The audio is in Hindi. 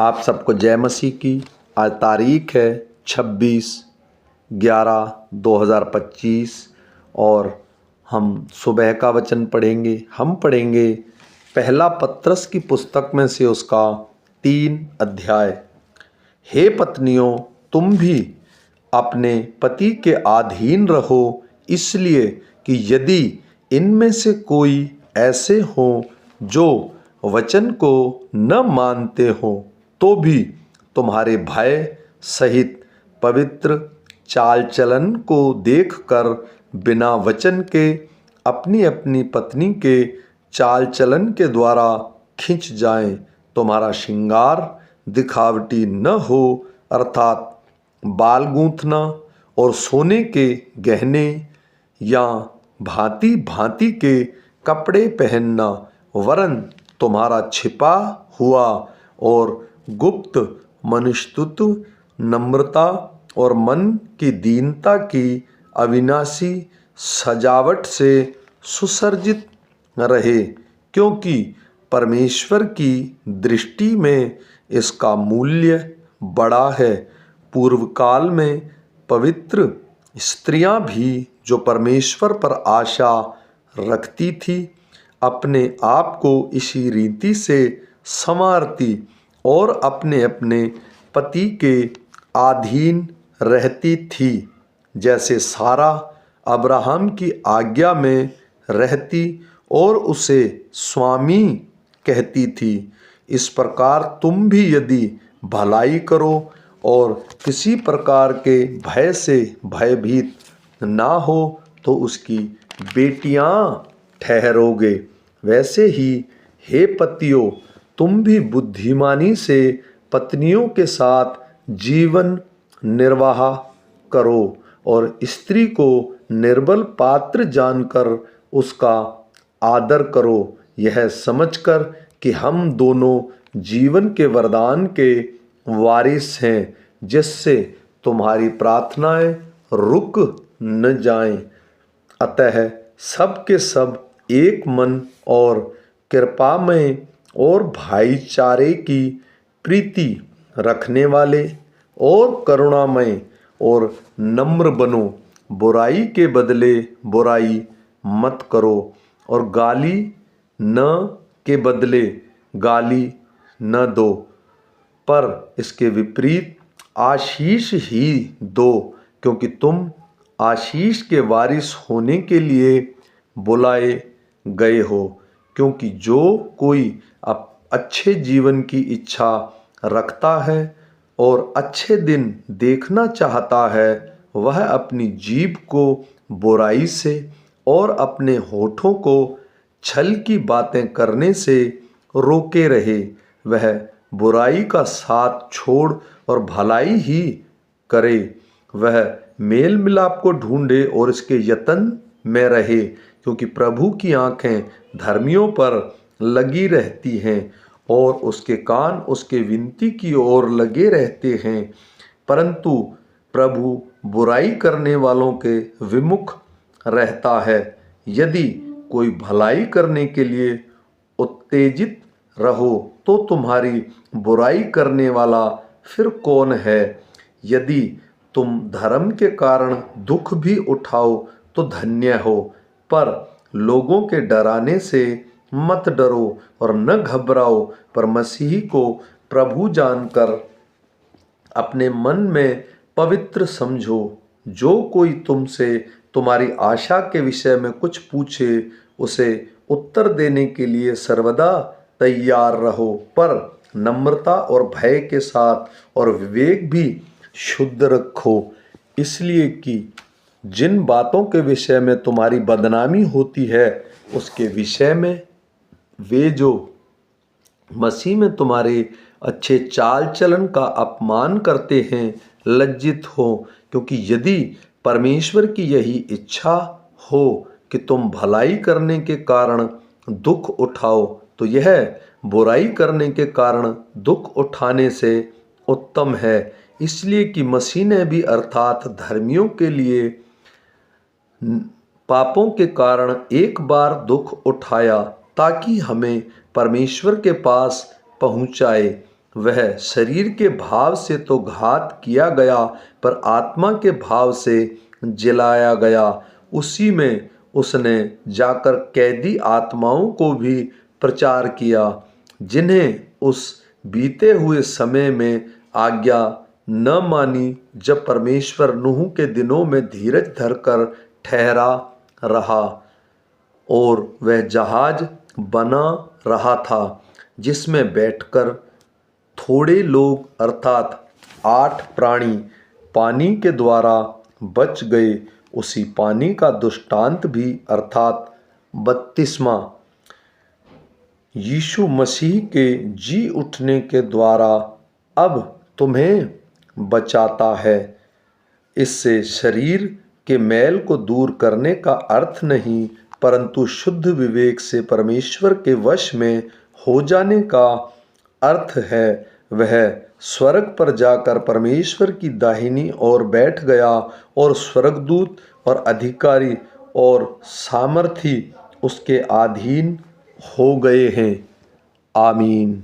आप सबको जय मसीह की। आज तारीख है 26/11/2025 और हम सुबह का वचन पढ़ेंगे। हम पढ़ेंगे पहला पत्रस की पुस्तक में से उसका 3 अध्याय। हे पत्नियों, तुम भी अपने पति के अधीन रहो, इसलिए कि यदि इनमें से कोई ऐसे हों जो वचन को न मानते हों, तो भी तुम्हारे भय सहित पवित्र चाल चलन को देखकर बिना वचन के अपनी अपनी पत्नी के चाल चलन के द्वारा खिंच जाएं। तुम्हारा श्रृंगार दिखावटी न हो, अर्थात बाल गूंथना और सोने के गहने या भांति भांति के कपड़े पहनना, वरन तुम्हारा छिपा हुआ और गुप्त मनुष्यत्व नम्रता और मन की दीनता की अविनाशी सजावट से सुसज्जित रहे, क्योंकि परमेश्वर की दृष्टि में इसका मूल्य बड़ा है। पूर्व काल में पवित्र स्त्रियां भी जो परमेश्वर पर आशा रखती थी, अपने आप को इसी रीति से संवारती और अपने अपने पति के अधीन रहती थी, जैसे सारा अब्राहम की आज्ञा में रहती और उसे स्वामी कहती थी। इस प्रकार तुम भी यदि भलाई करो और किसी प्रकार के भय से भयभीत ना हो, तो उसकी बेटियां ठहरोगे। वैसे ही हे पतियों, तुम भी बुद्धिमानी से पत्नियों के साथ जीवन निर्वाह करो और स्त्री को निर्बल पात्र जानकर उसका आदर करो, यह समझकर कि हम दोनों जीवन के वरदान के वारिस हैं, जिससे तुम्हारी प्रार्थनाएं रुक न जाएं। अतः सब के सब एक मन और कृपामय और भाईचारे की प्रीति रखने वाले और करुणामय और नम्र बनो। बुराई के बदले बुराई मत करो और गाली न के बदले गाली न दो, पर इसके विपरीत आशीष ही दो, क्योंकि तुम आशीष के वारिस होने के लिए बुलाए गए हो। क्योंकि जो कोई अच्छे जीवन की इच्छा रखता है और अच्छे दिन देखना चाहता है, वह अपनी जीभ को बुराई से और अपने होठों को छल की बातें करने से रोके रहे। वह बुराई का साथ छोड़ और भलाई ही करे। वह मेल मिलाप को ढूंढे और इसके यत्न में रहे, क्योंकि प्रभु की आंखें धर्मियों पर लगी रहती हैं और उसके कान उसके विनती की ओर लगे रहते हैं, परंतु प्रभु बुराई करने वालों के विमुख रहता है। यदि कोई भलाई करने के लिए उत्तेजित रहो, तो तुम्हारी बुराई करने वाला फिर कौन है? यदि तुम धर्म के कारण दुख भी उठाओ तो धन्य हो, पर लोगों के डराने से मत डरो और न घबराओ, पर मसीह को प्रभु जानकर अपने मन में पवित्र समझो। जो कोई तुमसे तुम्हारी आशा के विषय में कुछ पूछे, उसे उत्तर देने के लिए सर्वदा तैयार रहो, पर नम्रता और भय के साथ, और विवेक भी शुद्ध रखो, इसलिए कि जिन बातों के विषय में तुम्हारी बदनामी होती है, उसके विषय में वे जो मसीह में तुम्हारे अच्छे चाल चलन का अपमान करते हैं लज्जित हो। क्योंकि यदि परमेश्वर की यही इच्छा हो कि तुम भलाई करने के कारण दुख उठाओ, तो यह बुराई करने के कारण दुख उठाने से उत्तम है। इसलिए कि मसीह ने भी अर्थात धर्मियों के लिए पापों के कारण एक बार दुख उठाया, ताकि हमें परमेश्वर के पास पहुँचाए। वह शरीर के भाव से तो घात किया गया, पर आत्मा के भाव से जिलाया गया। उसी में उसने जाकर कैदी आत्माओं को भी प्रचार किया, जिन्हें उस बीते हुए समय में आज्ञा न मानी, जब परमेश्वर नूह के दिनों में धीरज धरकर ठहरा रहा और वह जहाज बना रहा था, जिसमें बैठकर थोड़े लोग अर्थात 8 प्राणी पानी के द्वारा बच गए। उसी पानी का दृष्टांत भी अर्थात बपतिस्मा यीशु मसीह के जी उठने के द्वारा अब तुम्हें बचाता है। इससे शरीर के मैल को दूर करने का अर्थ नहीं, परंतु शुद्ध विवेक से परमेश्वर के वश में हो जाने का अर्थ है। वह स्वर्ग पर जाकर परमेश्वर की दाहिनी ओर बैठ गया और स्वर्गदूत और अधिकारी और सामर्थी उसके अधीन हो गए हैं। आमीन।